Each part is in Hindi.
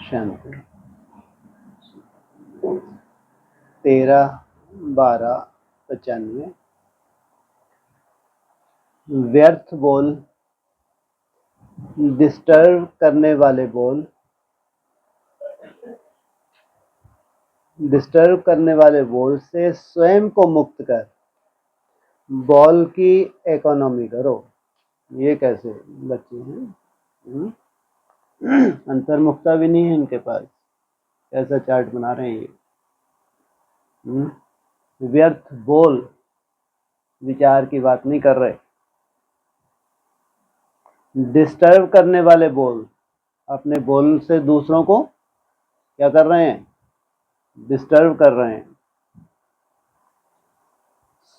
शांति। 13/12/95। व्यर्थ बोल, डिस्टर्ब करने वाले बोल, डिस्टर्ब करने वाले बोल से स्वयं को मुक्त कर बॉल की इकोनॉमी करो। ये कैसे बच्चे हैं? अंतर्मुखता भी नहीं है इनके पास, कैसा चार्ट बना रहे हैं ये? व्यर्थ बोल, विचार की बात नहीं कर रहे। डिस्टर्ब करने वाले बोल, अपने बोल से दूसरों को क्या कर रहे हैं? डिस्टर्ब कर रहे हैं।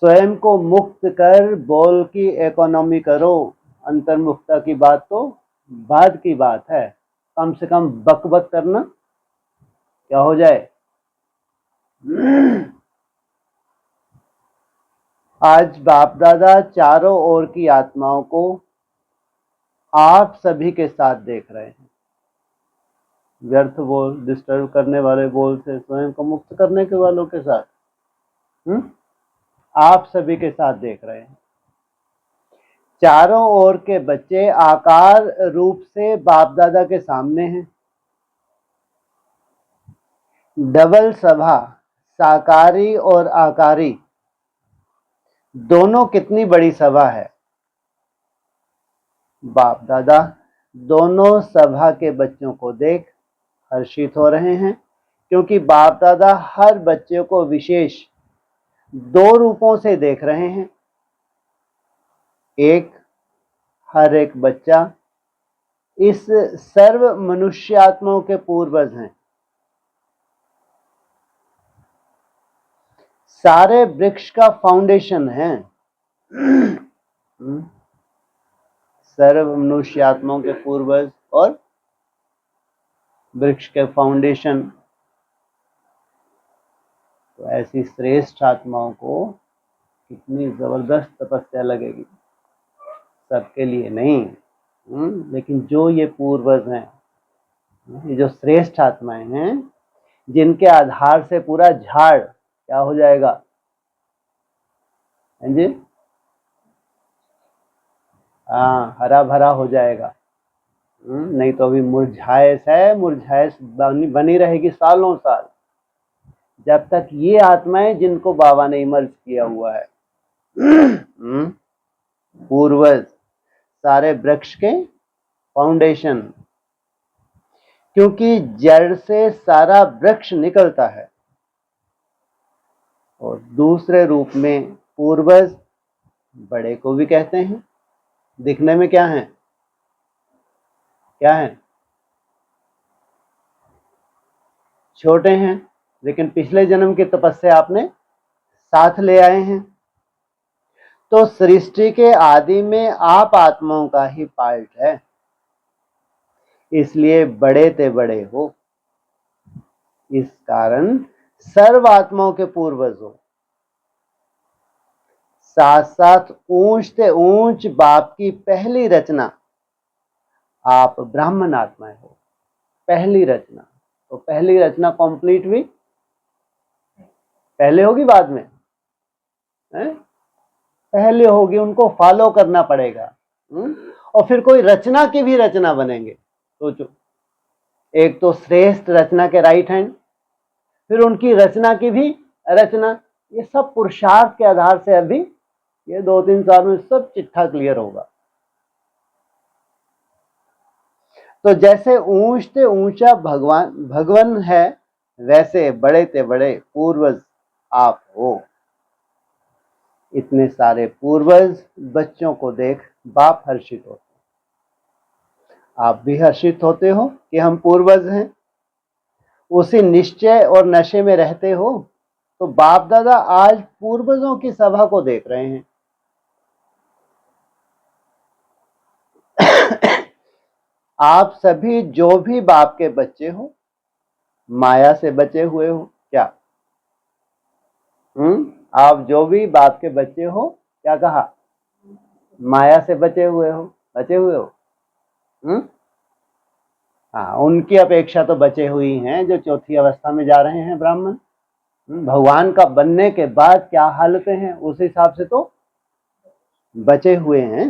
स्वयं को मुक्त कर बोल की इकोनॉमी करो। अंतर्मुखता की बात तो बाद की बात है, कम से कम बक बक करना क्या हो जाए। आज बाप दादा चारों ओर की आत्माओं को आप सभी के साथ देख रहे हैं। व्यर्थ बोल, डिस्टर्ब करने वाले बोल से स्वयं को मुक्त करने के वालों के साथ आप सभी के साथ देख रहे हैं। चारों ओर के बच्चे आकार रूप से बाप दादा के सामने हैं। डबल सभा, साकारी और आकारी दोनों कितनी बड़ी सभा है। बाप दादा दोनों सभा के बच्चों को देख हर्षित हो रहे हैं, क्योंकि बाप दादा हर बच्चे को विशेष दो रूपों से देख रहे हैं। एक, हर एक बच्चा इस सर्व मनुष्यात्माओं के पूर्वज हैं। सारे वृक्ष का फाउंडेशन है। सर्व मनुष्यात्माओं के पूर्वज और वृक्ष के फाउंडेशन। तो ऐसी श्रेष्ठ आत्माओं को कितनी जबरदस्त तपस्या लगेगी। सबके लिए नहीं, लेकिन जो ये पूर्वज हैं, ये जो श्रेष्ठ आत्माएं हैं, जिनके आधार से पूरा झाड़ क्या हो जाएगा जी? हाँ, हरा भरा हो जाएगा। नहीं तो अभी मुरझाइश है, मुरझाइश बनी रहेगी सालों साल, जब तक ये आत्माएं जिनको बाबा ने इमर्ज किया हुआ है। पूर्वज सारे वृक्ष के फाउंडेशन, क्योंकि जड़ से सारा वृक्ष निकलता है। और दूसरे रूप में पूर्वज बड़े को भी कहते हैं। दिखने में क्या है? क्या है? छोटे हैं, लेकिन पिछले जन्म की तपस्या आपने साथ ले आए हैं। तो सृष्टि के आदि में आप आत्माओं का ही पार्ट है, इसलिए बड़े ते बड़े हो। इस कारण सर्व आत्माओं के पूर्वज हो। साथ साथ ऊंच ते ऊंच बाप की पहली रचना आप ब्राह्मण आत्माएं हो। पहली रचना, तो पहली रचना कंप्लीट हुई, पहले होगी बाद में है? पहले होगी, उनको फॉलो करना पड़ेगा। और फिर कोई रचना की भी रचना बनेंगे। सोचो, एक तो श्रेष्ठ रचना के राइट हैंड, फिर उनकी रचना की भी रचना। ये सब पुरुषार्थ के आधार से अभी ये 2-3 साल में सब चिट्ठा क्लियर होगा। तो जैसे ऊंच ते ऊंचा भगवान है, वैसे बड़े ते बड़े पूर्वज आप हो। इतने सारे पूर्वज बच्चों को देख बाप हर्षित होते। आप भी हर्षित होते हो कि हम पूर्वज हैं। उसी निश्चय और नशे में रहते हो। तो बाप दादा आज पूर्वजों की सभा को देख रहे हैं। आप सभी जो भी बाप के बच्चे हो, माया से बचे हुए हो क्या? आप जो भी बाप के बच्चे हो, क्या कहा? माया से बचे हुए हो, बचे हुए हो। हाँ, उनकी अपेक्षा तो बचे हुई हैं जो चौथी अवस्था में जा रहे हैं ब्राह्मण। भगवान का बनने के बाद क्या हालतें हैं उस हिसाब से तो बचे हुए हैं।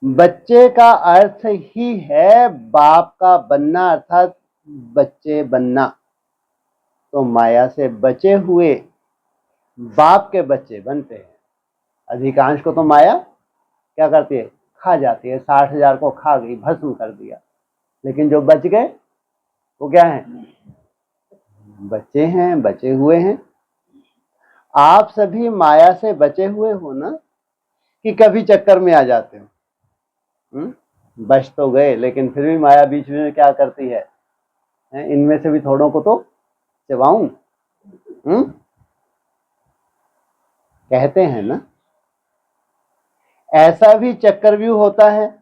बच्चे का अर्थ ही है बाप का बनना, अर्थात बच्चे बनना। तो माया से बचे हुए बाप के बच्चे बनते हैं। अधिकांश को तो माया क्या करती है, खा जाती है। 60,000 को खा गई, भस्म कर दिया। लेकिन जो बच गए वो क्या है, बच्चे हैं, बचे हुए हैं। आप सभी माया से बचे हुए हो ना, कि कभी चक्कर में आ जाते हो? बच तो गए, लेकिन फिर भी माया बीच में क्या करती है, इनमें से भी थोड़ों को तो चबाऊं। कहते हैं ना, ऐसा भी चक्रव्यूह होता है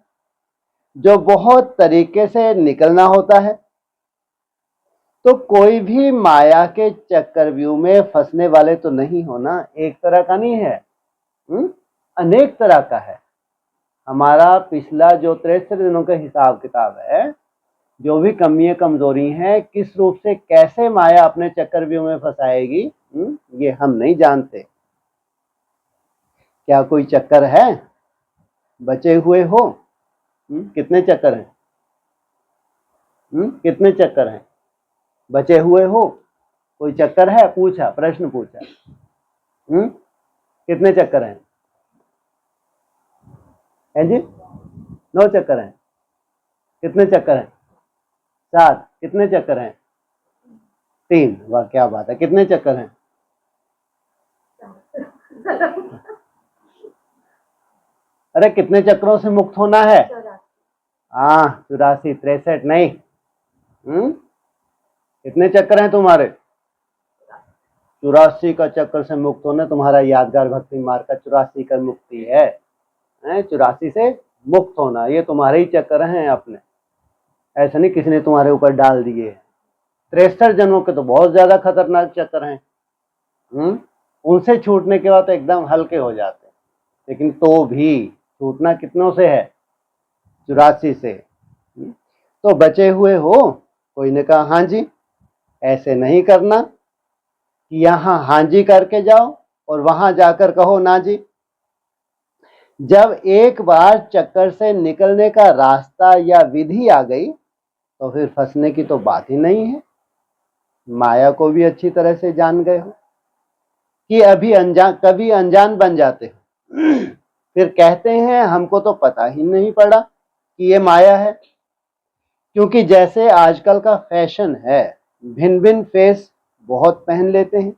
जो बहुत तरीके से निकलना होता है। तो कोई भी माया के चक्रव्यूह में फंसने वाले तो नहीं हो ना, एक तरह का नहीं है, अनेक तरह का है। हमारा पिछला जो 63 दिनों का हिसाब किताब है, जो भी कमियां कमजोरी हैं, किस रूप से कैसे माया अपने चक्रव्यूह में फंसाएगी, ये हम नहीं जानते। क्या कोई चक्कर है, बचे हुए हो? कितने चक्कर हैं? कितने चक्कर हैं? बचे हुए हो? कोई चक्कर है? पूछा, प्रश्न पूछा। कितने चक्कर हैं? हैं जी? 9 चक्कर हैं। कितने चक्कर हैं? 7। कितने चक्कर हैं? 3। वाह क्या बात है। कितने चक्कर हैं? अरे कितने चक्रों से मुक्त होना है? 84, 63 नहीं। कितने चक्कर हैं तुम्हारे? 84 का चक्कर से मुक्त होना तुम्हारा यादगार भक्ति मार्ग का 84 का मुक्ति है। 84 से मुक्त होना, ये तुम्हारे ही चक्कर हैं अपने, ऐसा नहीं किसी ने तुम्हारे ऊपर डाल दिए। 63 जन्मों के तो बहुत ज्यादा खतरनाक चक्कर हैं। उनसे छूटने के बाद तो एकदम हल्के हो जाते हैं, लेकिन तो भी छूटना कितनों से है? 84 से। तो बचे हुए हो? कोई ने कहा हाँ जी। ऐसे नहीं करना कि यहां हाँ जी करके जाओ और वहां जाकर कहो ना जी। जब एक बार चक्कर से निकलने का रास्ता या विधि आ गई तो फिर फंसने की तो बात ही नहीं है। माया को भी अच्छी तरह से जान गए हो कि अभी अनजान, कभी अनजान बन जाते हो। फिर कहते हैं हमको तो पता ही नहीं पड़ा कि ये माया है। क्योंकि जैसे आजकल का फैशन है, भिन्न भिन्न फेस बहुत पहन लेते हैं।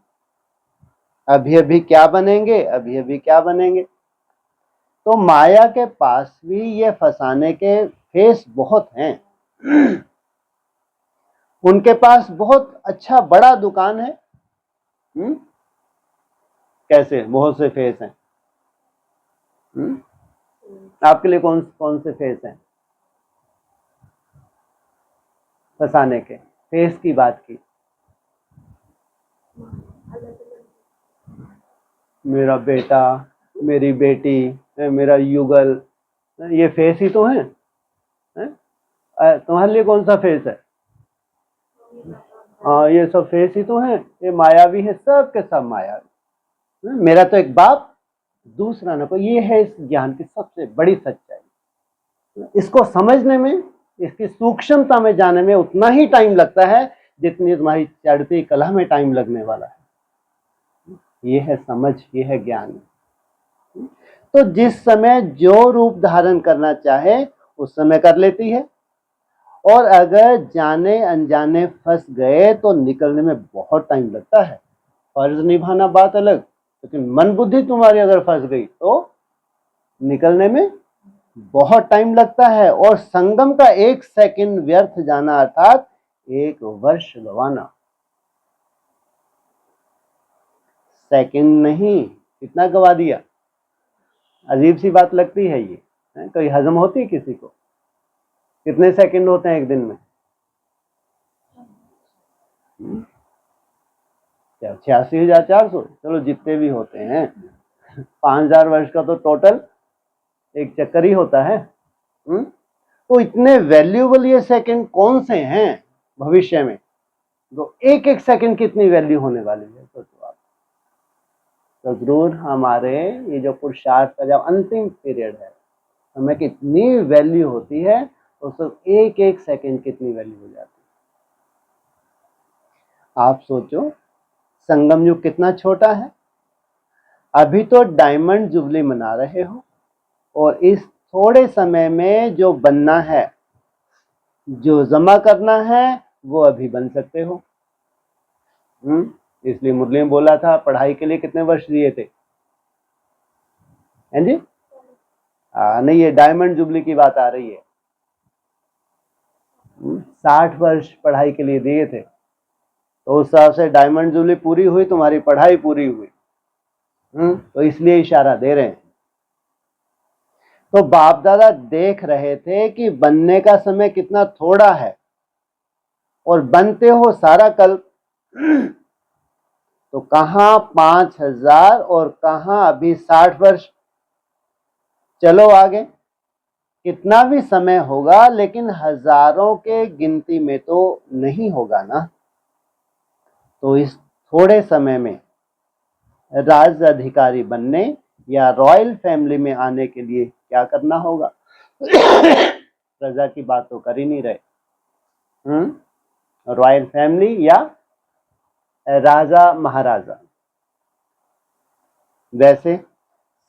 अभी अभी क्या बनेंगे, अभी अभी क्या बनेंगे। तो माया के पास भी ये फंसाने के फेस बहुत हैं। उनके पास बहुत अच्छा बड़ा दुकान है। कैसे बहुत से फेस हैं? आपके लिए कौन कौन से फेस हैं फंसाने के? फेस की बात की, मेरा बेटा, मेरी बेटी, मेरा युगल, ये फेस ही तो है। तुम्हारे लिए कौन सा फेस है? हाँ, ये सब फेस ही तो है। ये मायावी है, सब के सब मायावी। मेरा तो एक बाप, दूसरा ना कोई। ये है इस ज्ञान की सबसे बड़ी सच्चाई। इसको समझने में, इसकी सूक्ष्मता में जाने में उतना ही टाइम लगता है जितनी तुम्हारी चढ़ती कला में टाइम लगने वाला है। ये है समझ, ये है ज्ञान। तो जिस समय जो रूप धारण करना चाहे उस समय कर लेती है, और अगर जाने अनजाने फंस गए तो निकलने में बहुत टाइम लगता है। फर्ज निभाना बात अलग, लेकिन मन बुद्धि तुम्हारी अगर फंस गई तो निकलने में बहुत टाइम लगता है। और संगम का 1 सेकंड व्यर्थ जाना अर्थात 1 वर्ष गवाना। सेकंड नहीं, कितना गवा दिया। अजीब सी बात लगती है ये, कोई हजम होती है किसी को? कितने सेकंड होते हैं एक दिन में? क्या 86,400? चलो जितने भी होते हैं, 5,000 वर्ष का तो टोटल एक चक्कर ही होता है। तो इतने वैल्यूएबल ये सेकंड कौन से हैं भविष्य में, तो एक एक सेकंड की इतनी वैल्यू होने वाली है। सोचो आप, तो जरूर हमारे ये जो पुरुषार्थ का जब अंतिम पीरियड है, हमें कितनी वैल्यू होती है, तो सिर्फ एक एक सेकंड कितनी वैल्यू हो जाती है। आप सोचो संगम युग कितना छोटा है, अभी तो डायमंड जुबली मना रहे हो, और इस थोड़े समय में जो बनना है, जो जमा करना है, वो अभी बन सकते हो। इसलिए मुरली ने बोला था पढ़ाई के लिए कितने वर्ष दिए थे, हैं जी? नहीं, ये डायमंड जुबली की बात आ रही है। 60 वर्ष पढ़ाई के लिए दिए थे, तो उस हिसाब से डायमंड जुबली पूरी हुई, तुम्हारी पढ़ाई पूरी हुई। तो इसलिए इशारा दे रहे हैं। तो बाप दादा देख रहे थे कि बनने का समय कितना थोड़ा है, और बनते हो सारा कल्प। तो कहां 5000 और कहां अभी 60 वर्ष। चलो आगे कितना भी समय होगा, लेकिन हजारों के गिनती में तो नहीं होगा ना। तो इस थोड़े समय में राज अधिकारी बनने या रॉयल फैमिली में आने के लिए क्या करना होगा? प्रजा की बात तो कर ही नहीं रहे। रॉयल फैमिली या राजा महाराजा। वैसे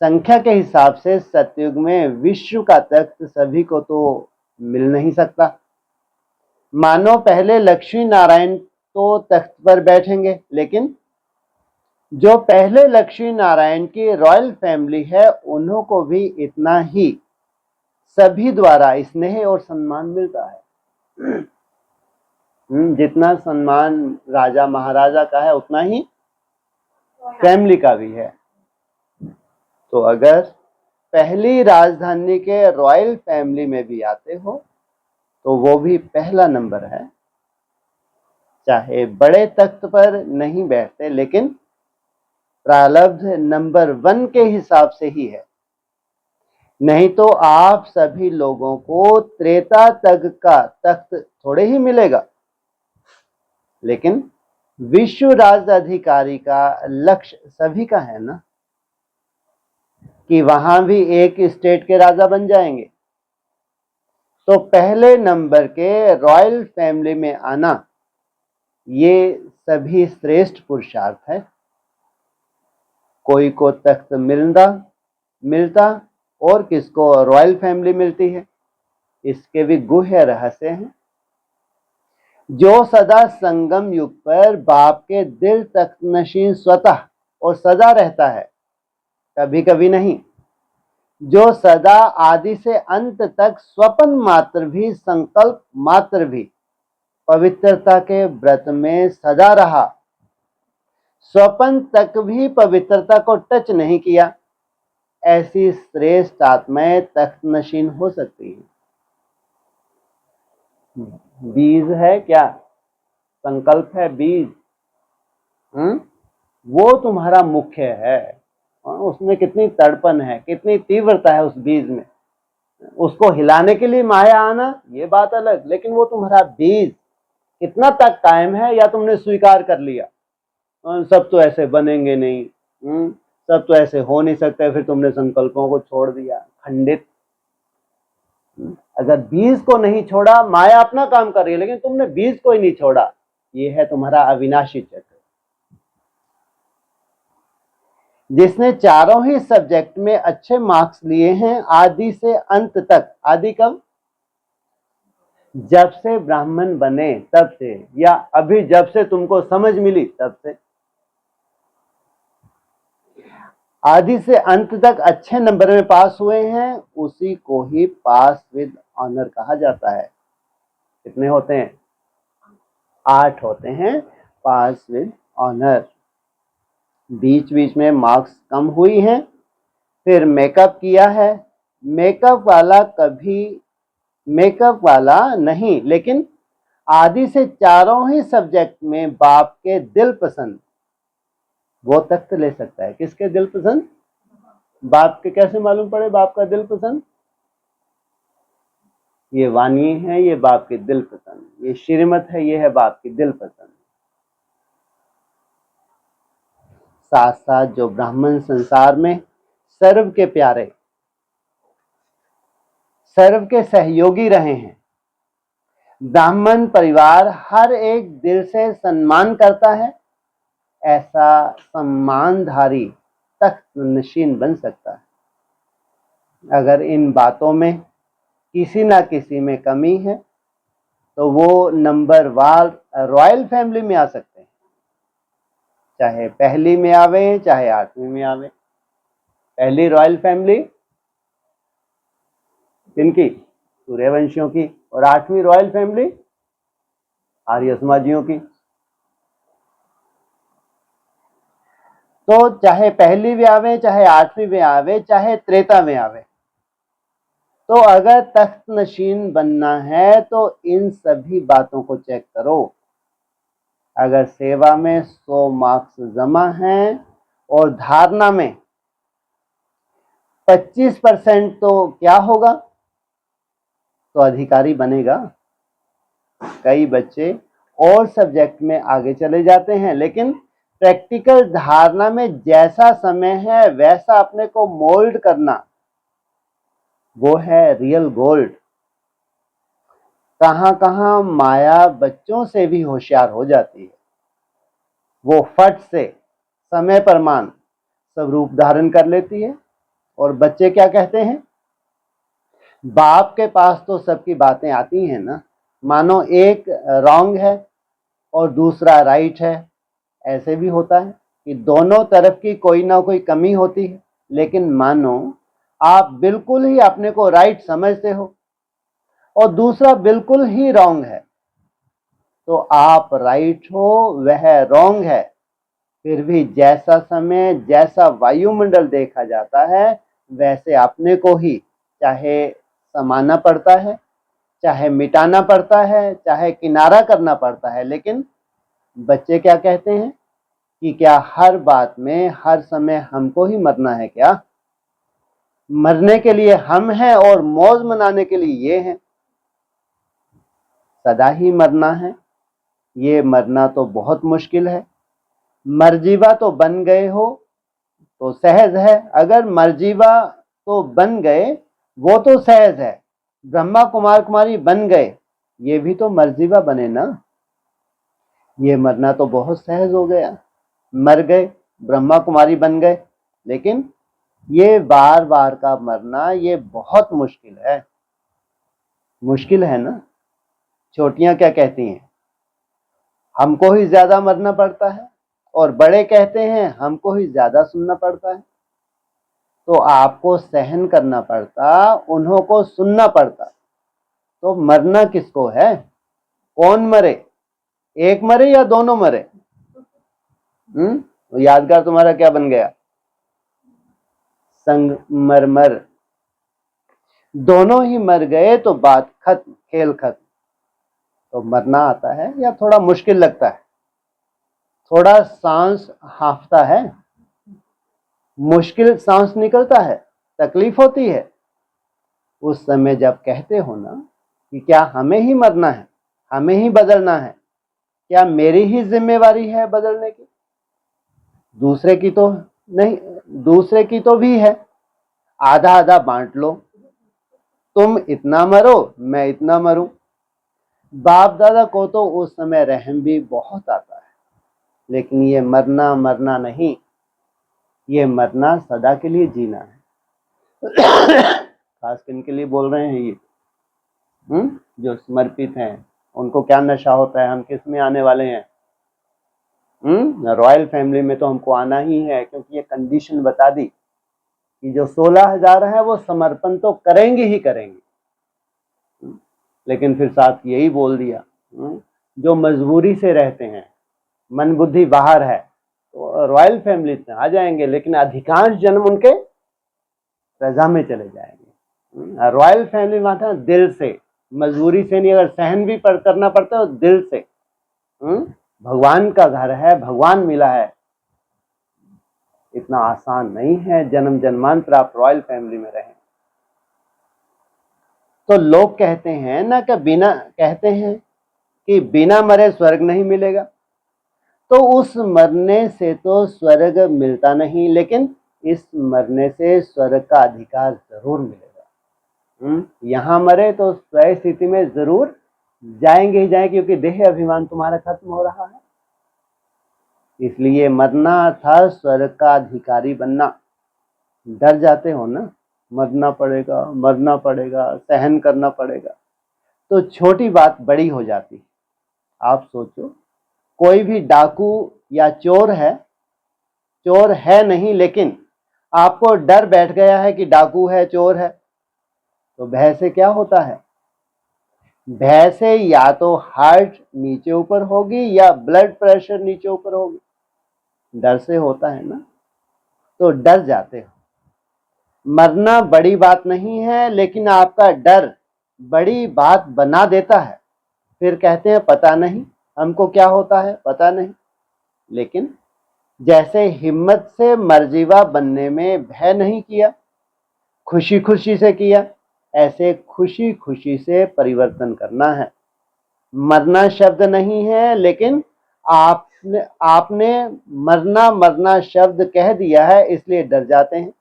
संख्या के हिसाब से सतयुग में विश्व का तख्त सभी को तो मिल नहीं सकता। मानो पहले लक्ष्मी नारायण तो तख्त पर बैठेंगे, लेकिन जो पहले लक्ष्मी नारायण की रॉयल फैमिली है, उन्हों को भी इतना ही सभी द्वारा स्नेह और सम्मान मिलता है। जितना सम्मान राजा महाराजा का है, उतना ही फैमिली का भी है। तो अगर पहली राजधानी के रॉयल फैमिली में भी आते हो, तो वो भी पहला नंबर है। चाहे बड़े तख्त पर नहीं बैठते, लेकिन प्रारब्ध नंबर 1 के हिसाब से ही है। नहीं तो आप सभी लोगों को त्रेता तक का तख्त थोड़े ही मिलेगा, लेकिन विश्व राज अधिकारी का लक्ष्य सभी का है ना, कि वहां भी एक स्टेट के राजा बन जाएंगे। तो पहले नंबर के रॉयल फैमिली में आना, ये सभी श्रेष्ठ पुरुषार्थ है। कोई को तख्त मिलता और किसको रॉयल फैमिली मिलती है, इसके भी गुह्य रहस्य हैं। जो सदा संगम युग पर बाप के दिल तक नशीन स्वतः और सदा रहता है, कभी कभी नहीं। जो सदा आदि से अंत तक स्वपन मात्र भी, संकल्प मात्र भी पवित्रता के व्रत में सदा रहा, स्वपन तक भी पवित्रता को टच नहीं किया, ऐसी श्रेष्ठ आत्माएं तख्त नशीन हो सकती है। बीज है क्या? संकल्प है बीज। वो तुम्हारा मुख्य है। उसमें कितनी तड़पन है, कितनी तीव्रता है उस बीज में। उसको हिलाने के लिए माया आना, ये बात अलग, लेकिन वो तुम्हारा बीज कितना तक कायम है, या तुमने स्वीकार कर लिया सब तो ऐसे बनेंगे नहीं, सब तो ऐसे हो नहीं सकते, फिर तुमने संकल्पों को छोड़ दिया, खंडित। अगर बीज को नहीं छोड़ा, माया अपना काम कर रही है, लेकिन तुमने बीज को ही नहीं छोड़ा, ये है तुम्हारा अविनाशी चक्र। जिसने चारों ही सब्जेक्ट में अच्छे मार्क्स लिए हैं आदि से अंत तक, आदि कब? जब से ब्राह्मण बने तब से, या अभी जब से तुमको समझ मिली तब से, आदि से अंत तक अच्छे नंबर में पास हुए हैं, उसी को ही पास विद ऑनर कहा जाता है। कितने होते हैं? 8 होते हैं पास विद ऑनर। बीच बीच में मार्क्स कम हुई हैं, फिर मेकअप किया है। मेकअप वाला नहीं, लेकिन आदि से चारों ही सब्जेक्ट में बाप के दिल पसंद, वो तख्त ले सकता है। किसके दिल पसंद? बाप के। कैसे मालूम पड़े बाप का दिल पसंद? ये वाणी है, ये बाप की दिल पसंद, ये श्रीमत है, ये है बाप की दिल पसंद। साथ साथ जो ब्राह्मण संसार में सर्व के प्यारे, सर्व के सहयोगी रहे हैं, ब्राह्मण परिवार हर एक दिल से सम्मान करता है, ऐसा सम्मानधारी तख्त नशीन बन सकता है। अगर इन बातों में किसी ना किसी में कमी है तो वो नंबरवार रॉयल फैमिली में आ सकते हैं, चाहे पहली में आवे चाहे 8वीं में आवे। पहली रॉयल फैमिली किनकी? सूर्यवंशियों की। और 8वीं रॉयल फैमिली आर्य समाजियों की। तो चाहे पहली में आवे, चाहे 8वीं में आवे, चाहे त्रेता में आवे, तो अगर तख्त नशीन बनना है तो इन सभी बातों को चेक करो। अगर सेवा में 100 मार्क्स जमा हैं और धारणा में 25% तो क्या होगा? तो अधिकारी बनेगा। कई बच्चे और सब्जेक्ट में आगे चले जाते हैं, लेकिन प्रैक्टिकल धारणा में जैसा समय है वैसा अपने को मोल्ड करना, वो है रियल गोल्ड। कहां कहां माया बच्चों से भी होशियार हो जाती है। वो फट से समय पर मान सब रूप धारण कर लेती है। और बच्चे क्या कहते हैं? बाप के पास तो सबकी बातें आती हैं ना, मानो एक रॉन्ग है और दूसरा राइट है। ऐसे भी होता है कि दोनों तरफ की कोई ना कोई कमी होती है, लेकिन मानो आप बिल्कुल ही अपने को राइट समझते हो और दूसरा बिल्कुल ही रॉन्ग है, तो आप राइट हो, वह रॉन्ग है। फिर भी जैसा समय, जैसा वायुमंडल देखा जाता है, वैसे अपने को ही चाहे समाना पड़ता है, चाहे मिटाना पड़ता है, चाहे किनारा करना पड़ता है। लेकिन बच्चे क्या कहते हैं कि क्या हर बात में हर समय हमको ही मरना है क्या? मरने के लिए हम हैं और मौज मनाने के लिए ये हैं। सदा ही मरना है, ये मरना तो बहुत मुश्किल है। मरजीवा तो बन गए हो तो सहज है। अगर मरजीवा तो बन गए वो तो सहज है, ब्रह्मा कुमार कुमारी बन गए ये भी तो मरजीवा बने ना। ये मरना तो बहुत सहज हो गया, मर गए, ब्रह्मा कुमारी बन गए। लेकिन ये बार बार का मरना ये बहुत मुश्किल है। मुश्किल है ना। छोटियां क्या कहती हैं? हमको ही ज्यादा मरना पड़ता है। और बड़े कहते हैं हमको ही ज्यादा सुनना पड़ता है। तो आपको सहन करना पड़ता, उन्हों को सुनना पड़ता। तो मरना किसको है? कौन मरे? एक मरे या दोनों मरे? तो यादगार तुम्हारा क्या बन गया? संगमरमर। दोनों ही मर गए तो बात खत्म, खेल खत्म। तो मरना आता है या थोड़ा मुश्किल लगता है, थोड़ा सांस हांफता है, मुश्किल सांस निकलता है, तकलीफ होती है। उस समय जब कहते हो ना कि क्या हमें ही मरना है, हमें ही बदलना है, क्या मेरी ही जिम्मेवारी है बदलने की? दूसरे की तो नहीं, दूसरे की तो भी है। आधा आधा बांट लो, तुम इतना मरो मैं इतना मरूं। बाप दादा को तो उस समय रहम भी बहुत आता है, लेकिन ये मरना मरना नहीं, ये मरना सदा के लिए जीना है। खास किन के लिए बोल रहे हैं ये? जो समर्पित हैं, उनको क्या नशा होता है हम किस में आने वाले हैं? रॉयल फैमिली में तो हमको आना ही है, क्योंकि ये कंडीशन बता दी कि जो 16,000 है वो समर्पण तो करेंगे ही करेंगे। लेकिन फिर साथ यही बोल दिया, जो मजबूरी से रहते हैं, मन बुद्धि बाहर है, तो रॉयल फैमिली में आ जाएंगे, लेकिन अधिकांश जन्म उनके रजा में चले जाएंगे। रॉयल फैमिली में आता है दिल से, मजबूरी से नहीं। अगर सहन भी करना पड़ता है तो दिल से। भगवान का घर है, भगवान मिला है। इतना आसान नहीं है जन्म जन्मांतर आप रॉयल फैमिली में रहें। तो लोग कहते हैं ना कि बिना मरे स्वर्ग नहीं मिलेगा। तो उस मरने से तो स्वर्ग मिलता नहीं, लेकिन इस मरने से स्वर्ग का अधिकार जरूर मिलेगा। यहां मरे तो स्वयं स्थिति में जरूर जाएंगे ही जाएंगे, क्योंकि देह अभिमान तुम्हारा खत्म हो रहा है। इसलिए मरना था स्वर्ग का अधिकारी बनना। डर जाते हो ना, मरना पड़ेगा, सहन करना पड़ेगा, तो छोटी बात बड़ी हो जाती। आप सोचो, कोई भी डाकू या चोर है नहीं, लेकिन आपको डर बैठ गया है कि डाकू है, चोर है, तो भय से क्या होता है? भय से या तो हार्ट नीचे ऊपर होगी या ब्लड प्रेशर नीचे ऊपर होगी। डर से होता है ना, तो डर जाते हो। मरना बड़ी बात नहीं है, लेकिन आपका डर बड़ी बात बना देता है। फिर कहते हैं पता नहीं हमको क्या होता है, पता नहीं। लेकिन जैसे हिम्मत से मर्जीवा बनने में भय नहीं किया, खुशी खुशी से किया, ऐसे खुशी खुशी से परिवर्तन करना है। मरना शब्द नहीं है, लेकिन आपने मरना शब्द कह दिया है, इसलिए डर जाते हैं।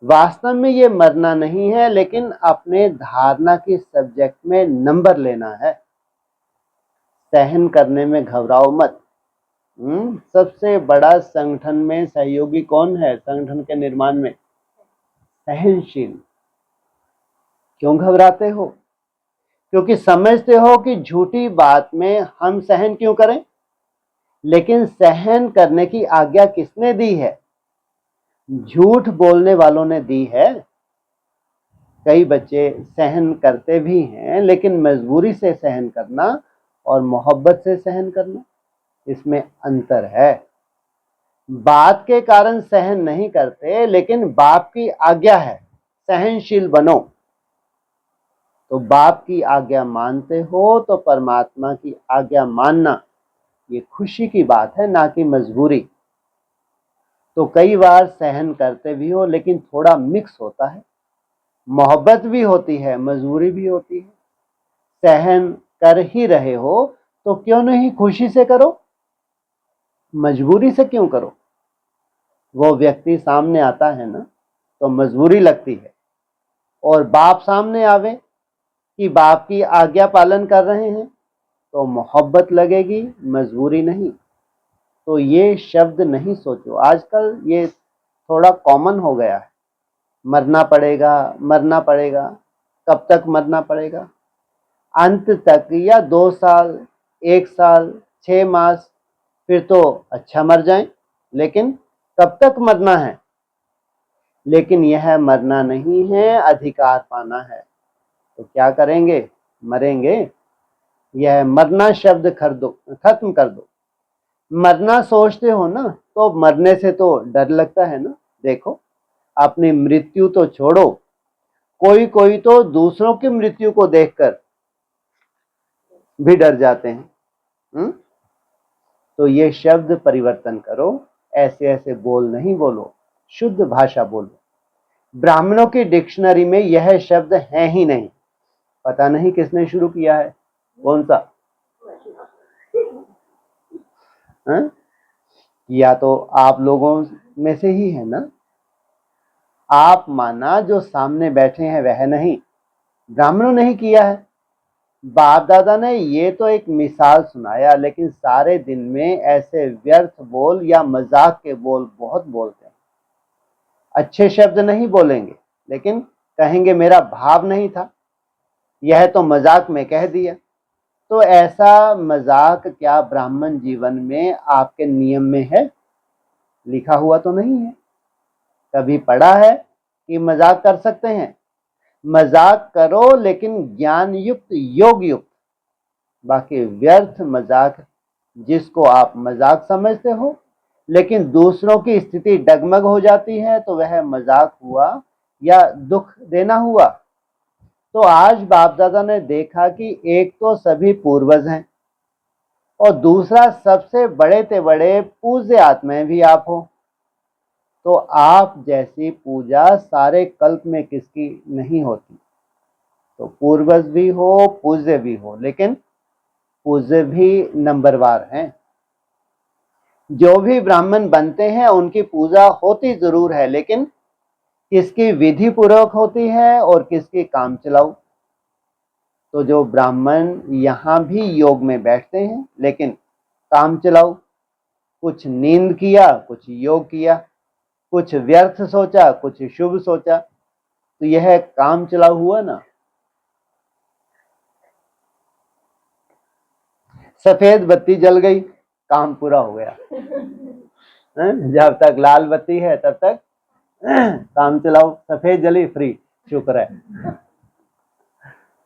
वास्तव में ये मरना नहीं है, लेकिन अपने धारणा की सब्जेक्ट में नंबर लेना है। सहन करने में घबराओ मत। सबसे बड़ा संगठन में सहयोगी कौन है? संगठन के निर्माण में सहनशील। क्यों घबराते हो? क्योंकि समझते हो कि झूठी बात में हम सहन क्यों करें। लेकिन सहन करने की आज्ञा किसने दी है? झूठ बोलने वालों ने दी है। कई बच्चे सहन करते भी हैं, लेकिन मजबूरी से सहन करना और मोहब्बत से सहन करना, इसमें अंतर है। बात के कारण सहन नहीं करते, लेकिन बाप की आज्ञा है सहनशील बनो। तो बाप की आज्ञा मानते हो तो परमात्मा की आज्ञा मानना ये खुशी की बात है, ना कि मजबूरी। तो कई बार सहन करते भी हो, लेकिन थोड़ा मिक्स होता है, मोहब्बत भी होती है, मजबूरी भी होती है। सहन कर ही रहे हो तो क्यों नहीं खुशी से करो, मजबूरी से क्यों करो? वो व्यक्ति सामने आता है ना, तो मजबूरी लगती है, और बाप सामने आवे कि बाप की आज्ञा पालन कर रहे हैं, तो मोहब्बत लगेगी, मजबूरी नहीं। तो ये शब्द नहीं सोचो, आजकल ये थोड़ा कॉमन हो गया है। मरना पड़ेगा, कब तक मरना पड़ेगा? अंत तक, या 2 साल, 1 साल, 6 मास, फिर तो अच्छा मर जाएं, लेकिन कब तक मरना है? लेकिन यह मरना नहीं है, अधिकार पाना है। तो क्या करेंगे? मरेंगे। यह मरना शब्द खत्म कर दो। मरना सोचते हो ना, तो मरने से तो डर लगता है ना। देखो, अपनी मृत्यु तो छोड़ो, कोई कोई तो दूसरों की मृत्यु को देखकर भी डर जाते हैं। तो ये शब्द परिवर्तन करो, ऐसे ऐसे बोल नहीं बोलो, शुद्ध भाषा बोलो। ब्राह्मणों की डिक्शनरी में यह शब्द है ही नहीं। पता नहीं किसने शुरू किया है, कौन सा? या तो आप लोगों में से ही है ना। आप माना जो सामने बैठे हैं वह नहीं, ब्राह्मणों ने ही किया है। बाप दादा ने ये तो एक मिसाल सुनाया, लेकिन सारे दिन में ऐसे व्यर्थ बोल या मजाक के बोल बहुत बोलते हैं। अच्छे शब्द नहीं बोलेंगे, लेकिन कहेंगे मेरा भाव नहीं था, यह तो मजाक में कह दिया। तो ऐसा मजाक क्या ब्राह्मण जीवन में आपके नियम में है? लिखा हुआ तो नहीं है। कभी पढ़ा है कि मजाक कर सकते हैं? मजाक करो, लेकिन ज्ञान युक्त, योग युक्त। बाकी व्यर्थ मजाक, जिसको आप मजाक समझते हो, लेकिन दूसरों की स्थिति डगमग हो जाती है, तो वह मजाक हुआ या दुख देना हुआ। तो आज बाप दादा ने देखा कि एक तो सभी पूर्वज हैं, और दूसरा सबसे बड़े से बड़े पूज्य आत्माएं भी आप हो। तो आप जैसी पूजा सारे कल्प में किसकी नहीं होती। तो पूर्वज भी हो, पूज्य भी हो, लेकिन पूज्य भी नंबरवार हैं। जो भी ब्राह्मण बनते हैं उनकी पूजा होती जरूर है, लेकिन किसकी विधि पूर्वक होती है और किसकी काम चलाऊ। तो जो ब्राह्मण यहां भी योग में बैठते हैं, लेकिन काम चलाऊ, कुछ नींद किया, कुछ योग किया, कुछ व्यर्थ सोचा, कुछ शुभ सोचा, तो यह काम चलाऊ हुआ ना। सफेद बत्ती जल गई, काम पूरा हो गया। जब तक लाल बत्ती है तब तक काम चलाओ, सफेद जली फ्री, शुक्र है।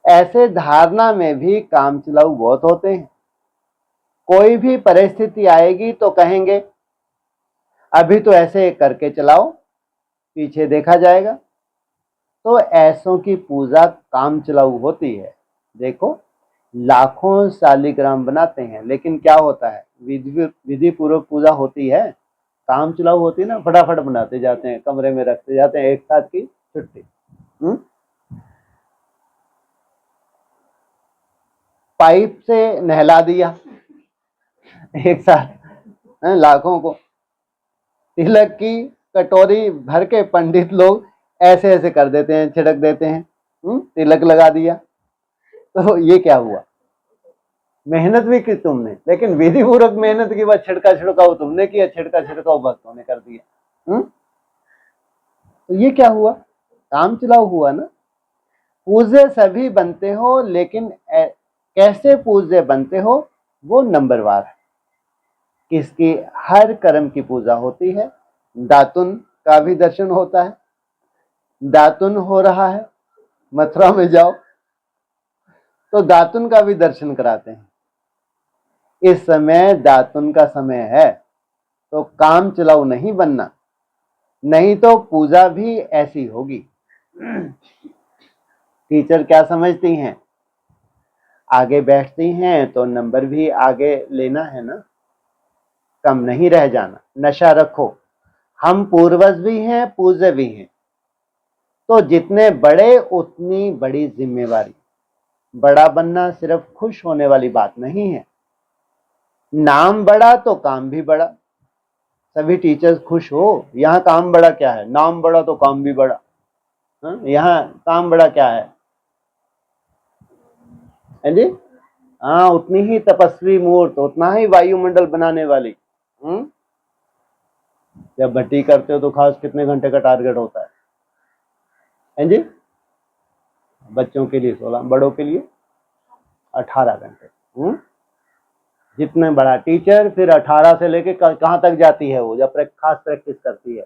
ऐसे धारणा में भी काम चलाऊ बहुत होते हैं। कोई भी परिस्थिति आएगी तो कहेंगे अभी तो ऐसे करके चलाओ, पीछे देखा जाएगा। तो ऐसों की पूजा काम चलाऊ होती है। देखो, लाखों शालिग्राम बनाते हैं, लेकिन क्या होता है, विधि पूर्वक पूजा होती है, काम चलाऊ होती है ना, फटाफट बनाते जाते हैं, कमरे में रखते जाते हैं, एक साथ की छुट्टी। पाइप से नहला दिया एक साथ लाखों को। तिलक की कटोरी भर के पंडित लोग ऐसे ऐसे कर देते हैं, छिड़क देते हैं, तिलक लगा दिया। तो ये क्या हुआ, मेहनत भी की तुमने, लेकिन विधि पूर्वक मेहनत की बाद छिड़का छिड़काओ तुमने किया, छिड़का छिड़काओ भक्तों ने कर दिया। तो ये क्या हुआ, काम चलाऊ हुआ ना। पूज्य सभी बनते हो, लेकिन कैसे पूज्य बनते हो वो नंबरवार है। किसकी हर कर्म की पूजा होती है। दातुन का भी दर्शन होता है। दातुन हो रहा है, मथुरा में जाओ तो दातुन का भी दर्शन कराते हैं। इस समय दातुन का समय है, तो काम चलाऊ नहीं बनना, नहीं तो पूजा भी ऐसी होगी। टीचर क्या समझती हैं, आगे बैठती हैं तो नंबर भी आगे लेना है ना, कम नहीं रह जाना। नशा रखो, हम पूर्वज भी हैं, पूज्य भी हैं, तो जितने बड़े उतनी बड़ी जिम्मेवारी। बड़ा बनना सिर्फ खुश होने वाली बात नहीं है। नाम बड़ा तो काम भी बड़ा। सभी टीचर्स खुश हो, यहाँ काम बड़ा क्या है, नाम बड़ा तो काम भी बड़ा। यहाँ काम बड़ा क्या है जी? हाँ, उतनी ही तपस्वी मूर्त, उतना ही वायुमंडल बनाने वाली। जब भट्टी करते हो तो खास कितने घंटे का टारगेट होता है जी? बच्चों के लिए 16, बड़ों के लिए 18 घंटे। जितने बड़ा टीचर, फिर 18 से लेके कहाँ तक जाती है वो, जब खास प्रैक्टिस करती है,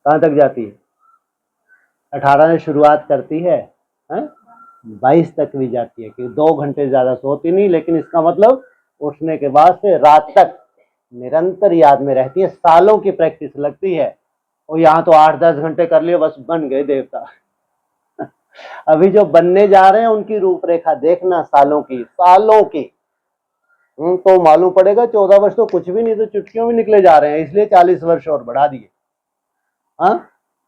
कहाँ तक जाती है? 18 से शुरुआत करती है, 22 तक भी जाती है, कि 2 घंटे ज्यादा सोती नहीं, लेकिन इसका मतलब उठने के बाद से रात तक निरंतर याद में रहती है। सालों की प्रैक्टिस लगती है। और यहाँ तो 8-10 घंटे कर लिए, बस बन गए देवता। अभी जो बनने जा रहे हैं उनकी रूपरेखा देखना, सालों की, सालों की। तो मालूम पड़ेगा 14 वर्ष तो कुछ भी नहीं, तो चुटकियों में निकले जा रहे हैं, इसलिए 40 वर्ष और बढ़ा दिए।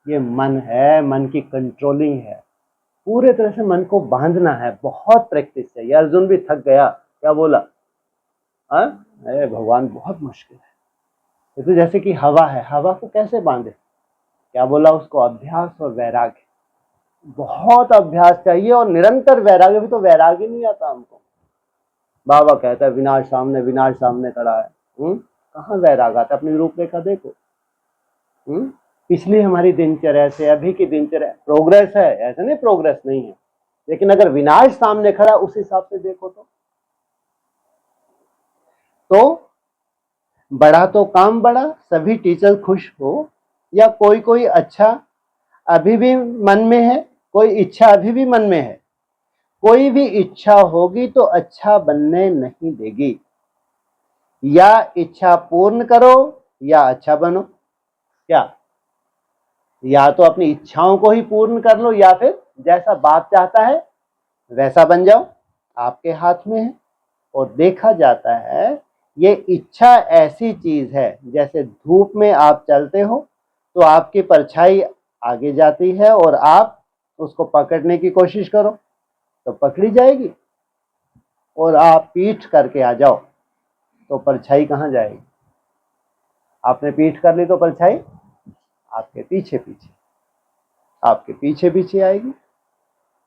ये मन है, मन की कंट्रोलिंग है। पूरे तरह से मन को बांधना है, बहुत प्रैक्टिस चाहिए। अर्जुन भी थक गया, क्या बोला, अरे भगवान बहुत मुश्किल है। ये तो जैसे कि हवा है, हवा को कैसे बांधे, क्या बोला उसको, अभ्यास और वैराग्य। बहुत अभ्यास चाहिए और निरंतर वैराग्य भी, तो वैराग्य नहीं आता हमको। बाबा कहता है विनाश सामने खड़ा है। कहाँ वैराग आता, अपनी रूपरेखा देखो। पिछली हमारी दिनचर्या से अभी की दिनचर्या प्रोग्रेस है, ऐसा नहीं प्रोग्रेस नहीं है, लेकिन अगर विनाश सामने खड़ा उस हिसाब से देखो तो बड़ा तो काम बड़ा, सभी टीचर खुश हो, या कोई कोई अच्छा अभी भी मन में है, कोई इच्छा अभी भी मन में है। कोई भी इच्छा होगी तो अच्छा बनने नहीं देगी। या इच्छा पूर्ण करो या अच्छा बनो। क्या, या तो अपनी इच्छाओं को ही पूर्ण कर लो, या फिर जैसा बाप चाहता है वैसा बन जाओ, आपके हाथ में है। और देखा जाता है ये इच्छा ऐसी चीज है, जैसे धूप में आप चलते हो तो आपकी परछाई आगे जाती है और आप उसको पकड़ने की कोशिश करो तो पकड़ी जाएगी, और आप पीठ करके आ जाओ तो परछाई कहाँ जाएगी? आपने पीठ कर ली तो परछाई आपके पीछे पीछे, आपके पीछे पीछे आएगी।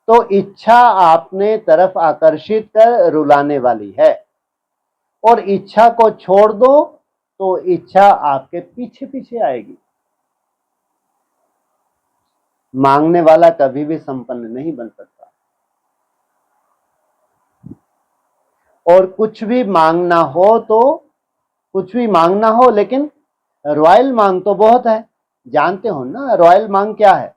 तो इच्छा आपने तरफ आकर्षित कर रुलाने वाली है, और इच्छा को छोड़ दो तो इच्छा आपके पीछे पीछे आएगी। मांगने वाला कभी भी संपन्न नहीं बन सकता, और कुछ भी मांगना हो तो कुछ भी मांगना हो, लेकिन रॉयल मांग तो बहुत है। जानते हो ना रॉयल मांग क्या है?